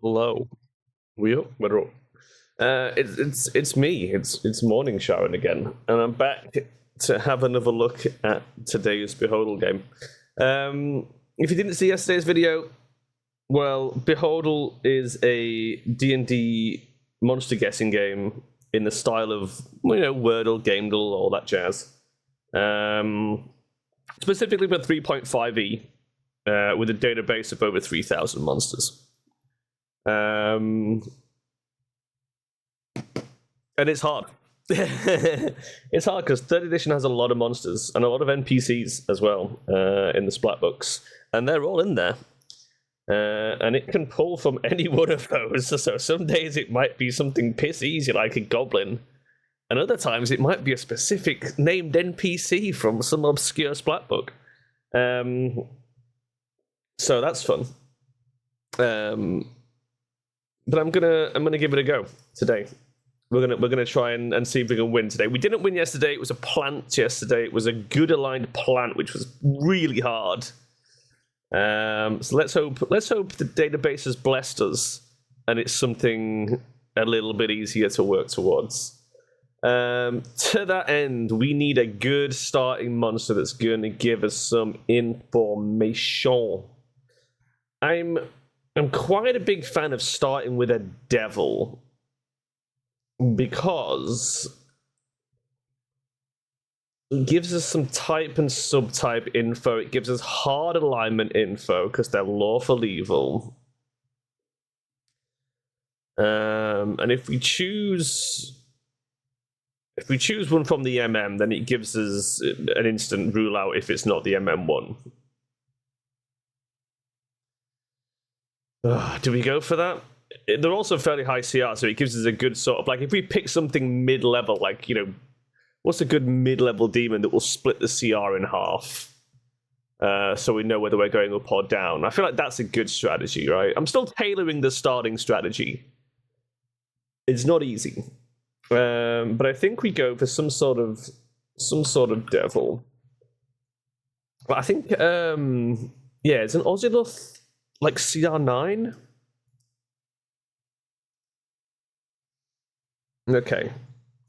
Hello. We up? We're up. It's me. It's morning showering again, and I'm back to have another look at today's Beholdle game. If you didn't see yesterday's video, well, Beholdle is a D&D monster guessing game in the style of Wordle, Gamedle, all that jazz. Specifically for 3.5e, with a database of over 3,000 monsters. And it's hard. It's hard because 3rd edition has a lot of monsters and a lot of NPCs as well in the splat books, and they're all in there. And it can pull from any one of those. So some days it might be something piss easy like a goblin, and other times it might be a specific named NPC from some obscure splat book. So that's fun. But I'm gonna give it a go today. We're gonna try and see if we can win today. We didn't win yesterday. It was a plant yesterday. It was a good aligned plant, which was really hard. So let's hope the database has blessed us, and it's something a little bit easier to work towards. To that end, we need a good starting monster that's going to give us some information. I'm quite a big fan of starting with a devil, because it gives us some type and subtype info. It gives us hard alignment info because they're lawful evil. And if we choose one from the MM, then it gives us an instant rule out if it's not the MM one. Do we go for that? They're also fairly high CR, so it gives us a good sort of, like, if we pick something mid-level, like, what's a good mid-level demon that will split the CR in half? So we know whether we're going up or down. I feel like that's a good strategy, right? I'm still tailoring the starting strategy. It's not easy. But I think we go for some sort of devil. I think, it's an Oziloth, like CR9? Okay.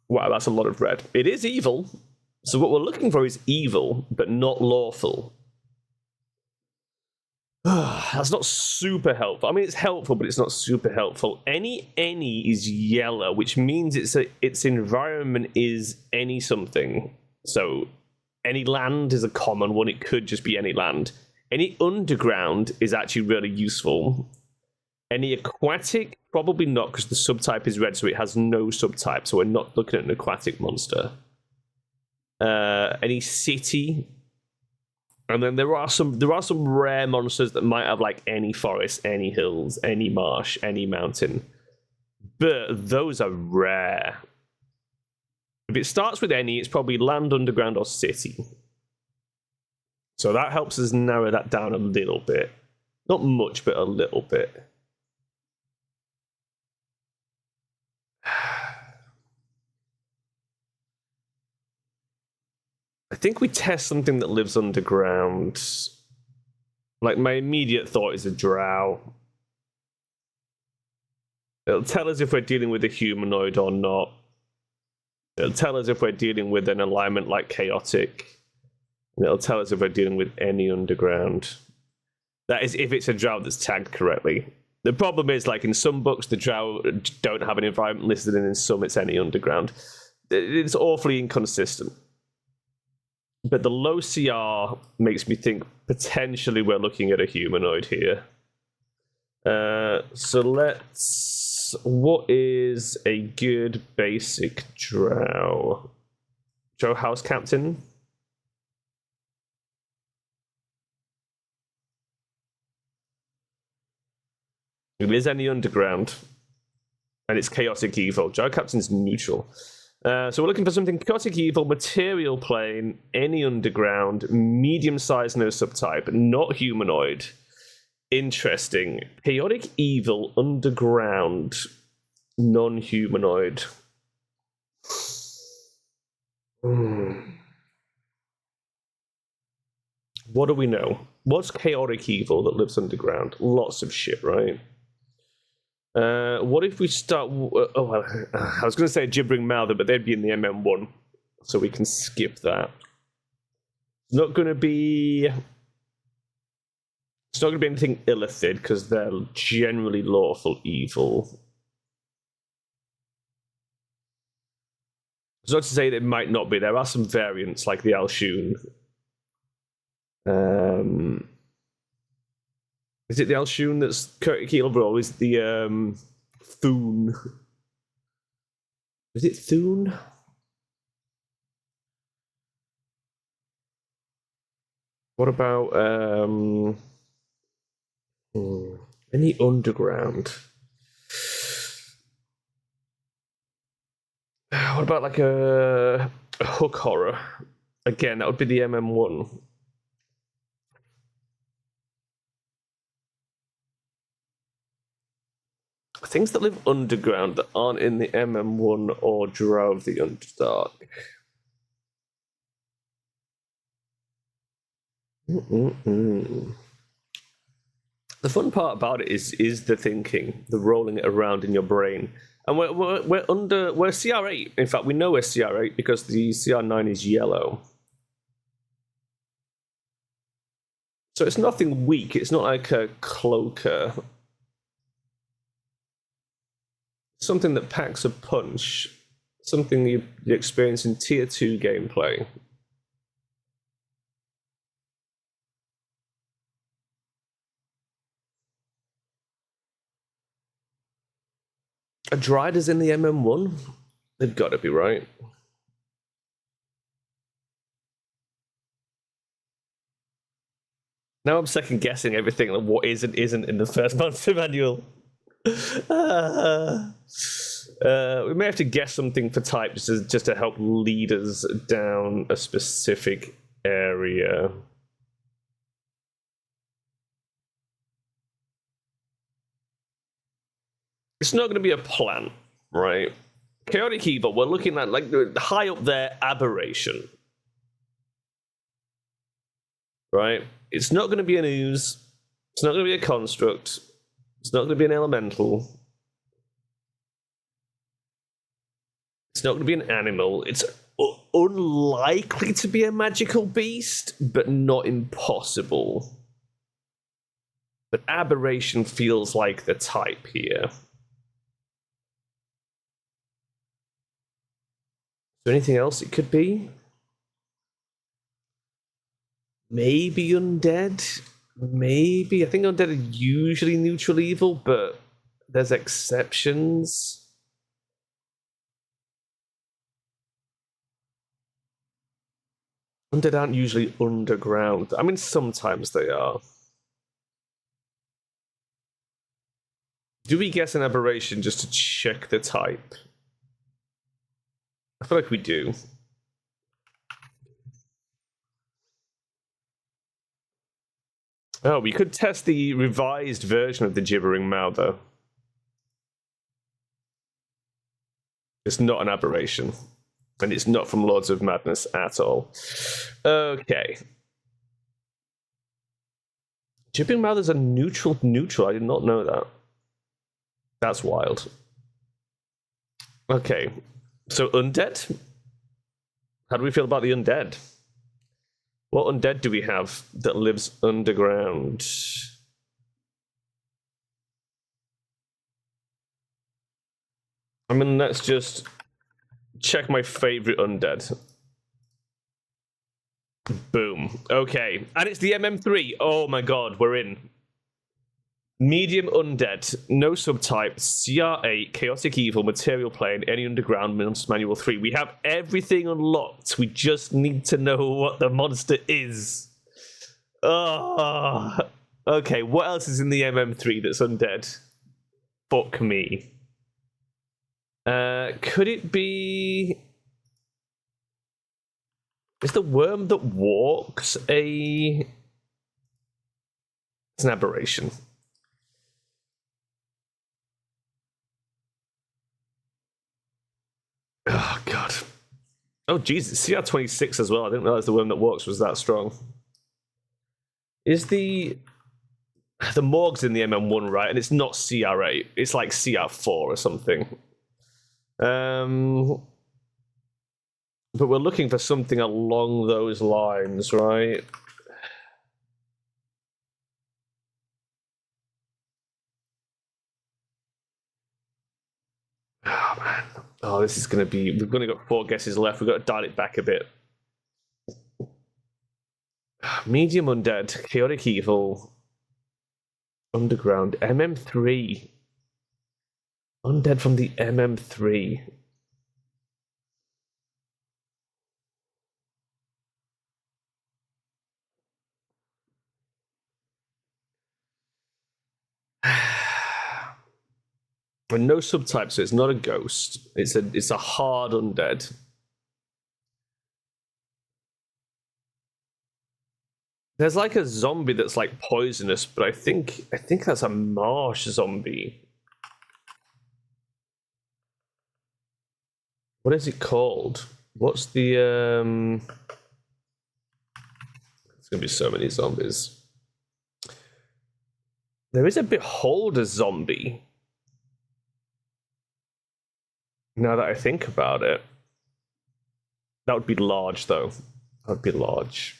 Wow, that's a lot of red. It is evil. So what we're looking for is evil, but not lawful. That's not super helpful. I mean, it's helpful, but it's not super helpful. Any is yellow, which means its environment is any something. So any land is a common one. It could just be any land. Any underground is actually really useful. Any aquatic, probably not, because the subtype is red, so it has no subtype, so we're not looking at an aquatic monster. Any city, and then there are some rare monsters that might have, like, any forest, any hills, any marsh, any mountain, but those are rare. If it starts with any, it's probably land, underground, or city. So that helps us narrow that down a little bit. Not much, but a little bit. I think we test something that lives underground. Like, my immediate thought is a drow. It'll tell us if we're dealing with a humanoid or not. It'll tell us if we're dealing with an alignment like chaotic. And it'll tell us if we're dealing with any underground. That is if it's a drow that's tagged correctly. The problem is, like, in some books, the drow don't have an environment listed, and in some it's any underground. It's awfully inconsistent. But the low CR makes me think potentially we're looking at a humanoid here. So let's... What is a good basic drow? Drow house captain? It is any underground. And it's chaotic evil. Drow captain's neutral. So we're looking for something chaotic evil, material plane, any underground, medium size, no subtype, not humanoid. Interesting. Chaotic evil, underground, non-humanoid. What do we know? What's chaotic evil that lives underground? Lots of shit, right? What if we start... Oh, well, I was going to say Gibbering Mouther, but they'd be in the MM1, so we can skip that. It's not going to be... It's not going to be anything illithid, because they're generally lawful evil. It's not to say that it might not be. There are some variants, like the Alshun. Is it the Alshun that's chaotic evil, or is the Thune? Is it Thune? What about any underground? What about like a hook horror? Again, that would be the MM1. Things that live underground that aren't in the MM1 or Drow of the Underdark. The fun part about it is the thinking, the rolling it around in your brain. And we're CR8. In fact, we know we're CR8 because the CR9 is yellow. So it's nothing weak. It's not like a cloaker. Something that packs a punch. Something you experience in Tier 2 gameplay. A Dryder's in the MM1? They've got to be right. Now I'm second guessing everything and what is and isn't in the first monster manual. We may have to guess something for type just to help lead us down a specific area. It's not going to be a plant, right? Chaotic evil, we're looking at like high up there, aberration. Right? It's not going to be an ooze. It's not going to be a construct. It's not going to be an elemental. It's not going to be an animal. It's unlikely to be a magical beast, but not impossible. But aberration feels like the type here. Is there anything else it could be? Maybe undead? Maybe. I think undead are usually neutral evil, but there's exceptions. Undead aren't usually underground. I mean, sometimes they are. Do we guess an aberration just to check the type? I feel like we do. Oh, we could test the revised version of the Gibbering Mouther. It's not an aberration. And it's not from Lords of Madness at all. Okay. Gibbering Mouther's a neutral. I did not know that. That's wild. Okay. So undead? How do we feel about the undead? What undead do we have that lives underground? I mean, let's just check my favorite undead. Boom. Okay. And it's the MM3. Oh my god, we're in. Medium undead, no subtype, CR8, chaotic evil, material plane, any underground, monster manual 3. We have everything unlocked. We just need to know what the monster is. Oh. Okay, what else is in the MM3 that's undead? Fuck me. Could it be... Is the worm that walks a... It's an aberration. Oh, God. Oh, Jesus. CR26 as well. I didn't realize the worm that walks was that strong. Is the... The morgue's in the MM1, right? And it's not CR8. It's like CR4 or something. But we're looking for something along those lines, right? Oh, man. Oh, this is going to be... We've only got 4 guesses left. We've got to dial it back a bit. Medium Undead, Chaotic Evil, Underground, MM3. Undead from the MM3. And no subtype, so it's not a ghost. It's a hard undead. There's like a zombie that's like poisonous, but I think that's a marsh zombie. What is it called? What's the There's gonna be so many zombies. There is a Beholder zombie. Now that I think about it. That would be large though. That would be large.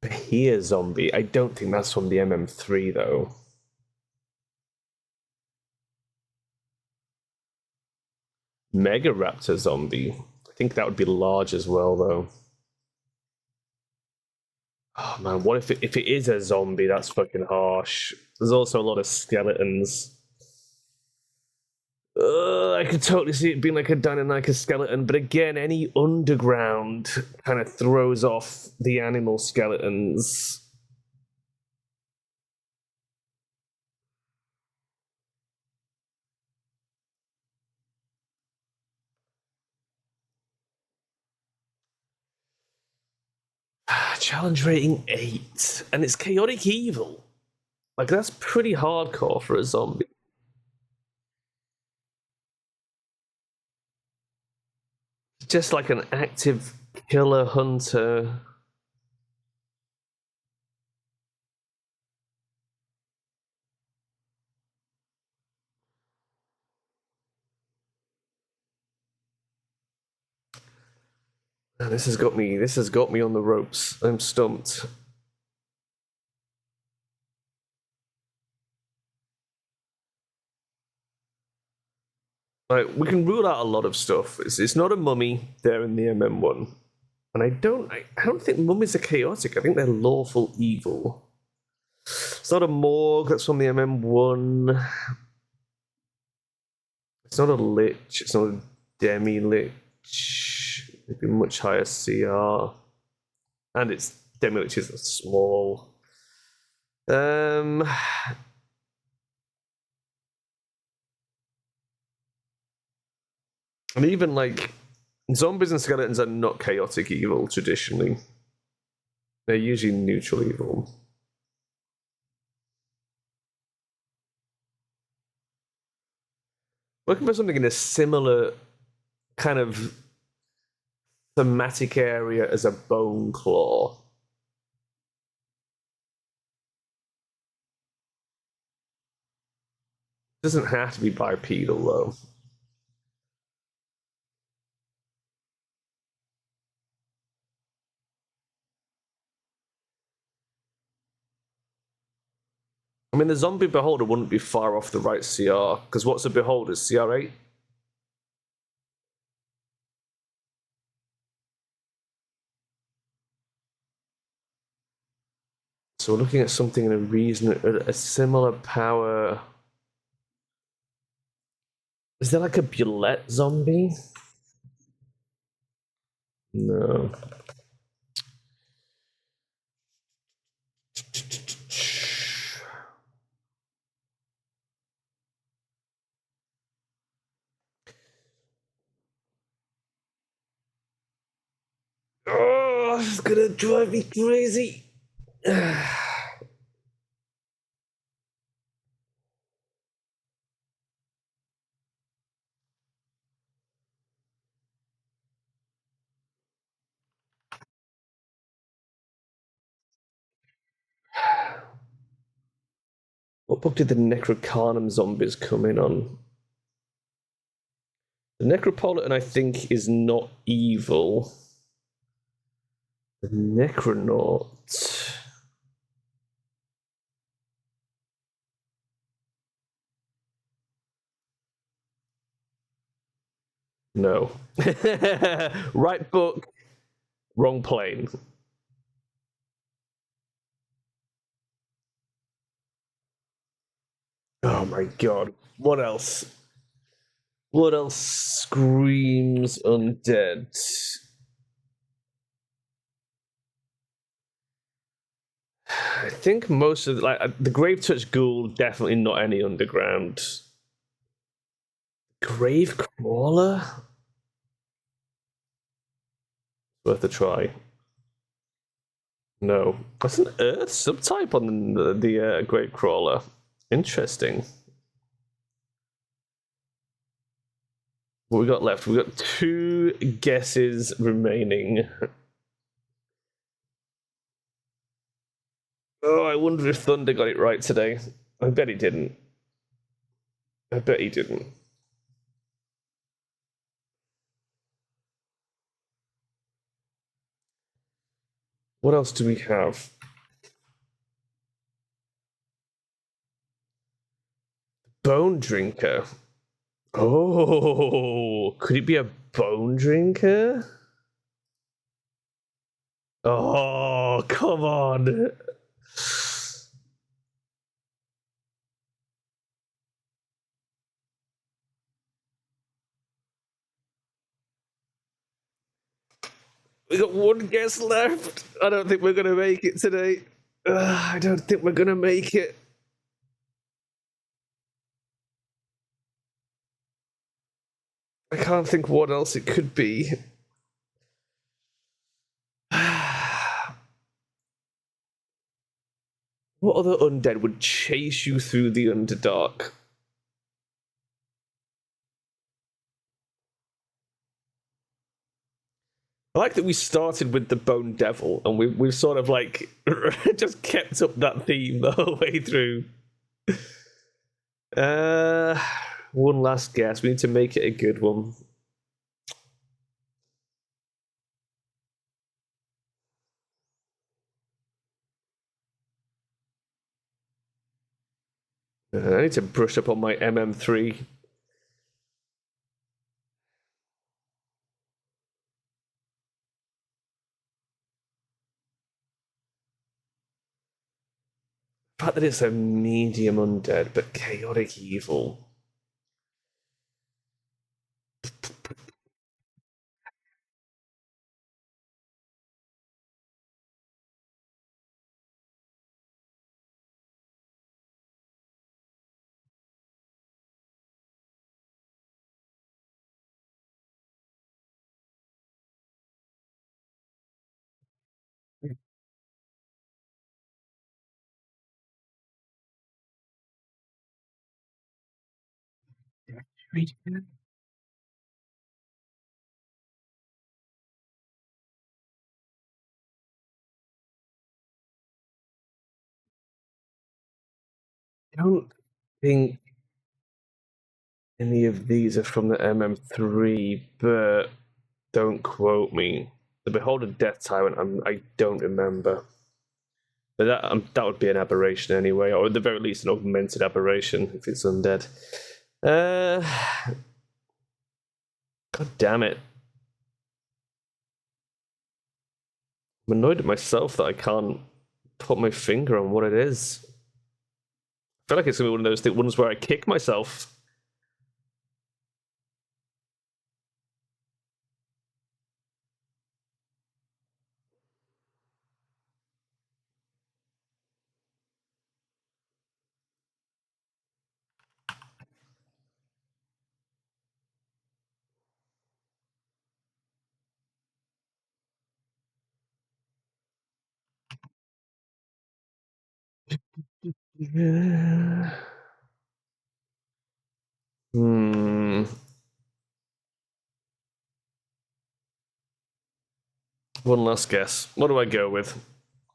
Here zombie. I don't think that's from the MM3 though. Mega Raptor zombie. I think that would be large as well though. Oh man, what if it is a zombie? That's fucking harsh. There's also a lot of skeletons. I could totally see it being like a Deinonychus skeleton, but again, any underground kind of throws off the animal skeletons. Challenge rating 8, and it's Chaotic Evil. Like, that's pretty hardcore for a zombie. Just like an active killer hunter. Man, this has got me on the ropes. I'm stumped. Like, we can rule out a lot of stuff. It's not a mummy there in the MM1. And I don't think mummies are chaotic. I think they're lawful evil. It's not a morgue that's from the MM1. It's not a lich. It's not a demi-lich. Maybe much higher CR. And its demi-liches are small. And even like zombies and skeletons are not chaotic evil traditionally. They're usually neutral evil. Looking for something in a similar kind of thematic area as a bone claw. Doesn't have to be bipedal though. I mean, the zombie beholder wouldn't be far off the right CR, because what's a beholder? CR8? So we're looking at something in a similar power. Is there like a Bulette zombie? No. Oh, this is gonna drive me crazy. What book did the Necrocarnum zombies come in on? The Necropolitan, I think, is not evil. The Necronaut. No. Right book, wrong plane. Oh my god. What else? What else screams undead? I think most of the Grave Touch Ghoul, definitely not any underground. Grave Crawler? Worth a try. No. That's an Earth subtype on the Grave Crawler. Interesting. What we got left? We got 2 guesses remaining. Oh, I wonder if Thunder got it right today. I bet he didn't. I bet he didn't. What else do we have? Bone Drinker. Oh, could it be a Bone Drinker? Oh, come on. We got 1 guess left. I don't think we're going to make it today. I don't think we're going to make it. I can't think what else it could be. What other undead would chase you through the Underdark? I like that we started with the Bone Devil, and we've sort of like just kept up that theme the whole way through. One last guess. We need to make it a good one. I need to brush up on my MM3. The fact that it's a medium undead, but chaotic evil. I don't think any of these are from the MM3, but don't quote me. The Beholder Death Tyrant, I don't remember. But that would be an aberration anyway, or at the very least an augmented aberration if it's undead. God damn it. I'm annoyed at myself that I can't put my finger on what it is. I feel like it's going to be one of those ones where I kick myself. Hmm. One last guess. What do I go with?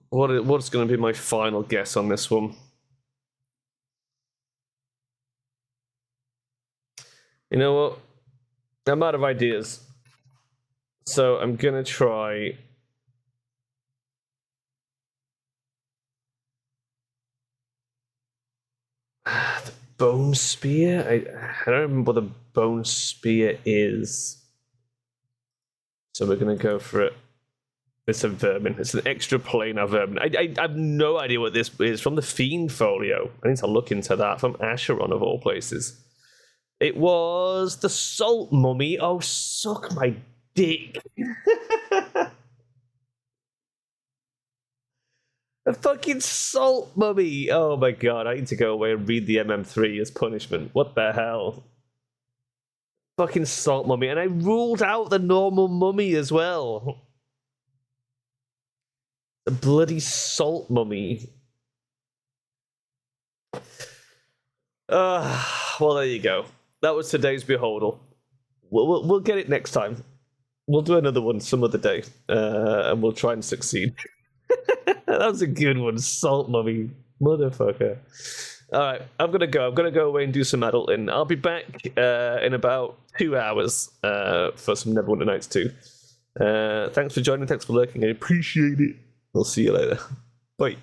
What's going to be my final guess on this one? You know what? I'm out of ideas. So I'm gonna try. The bone spear? I don't remember what the bone spear is. So we're gonna go for it. It's a vermin. It's an extra planar vermin. I have no idea what this is. From the Fiend folio. I need to look into that. From Acheron, of all places. It was the Salt Mummy. Oh, suck my dick. A fucking Salt Mummy. Oh my god, I need to go away and read the MM3 as punishment. What the hell? Fucking Salt Mummy. And I ruled out the normal mummy as well. The bloody Salt Mummy. Well, there you go. That was today's Beholdle. We'll get it next time. We'll do another one some other day, and we'll try and succeed. That was a good one, Salt Mummy, motherfucker. All right, I'm gonna go. I'm gonna go away and do some adulting. I'll be back in about 2 hours for some Neverwinter Nights 2. Thanks for joining. Thanks for lurking. I appreciate it. I'll see you later. Bye.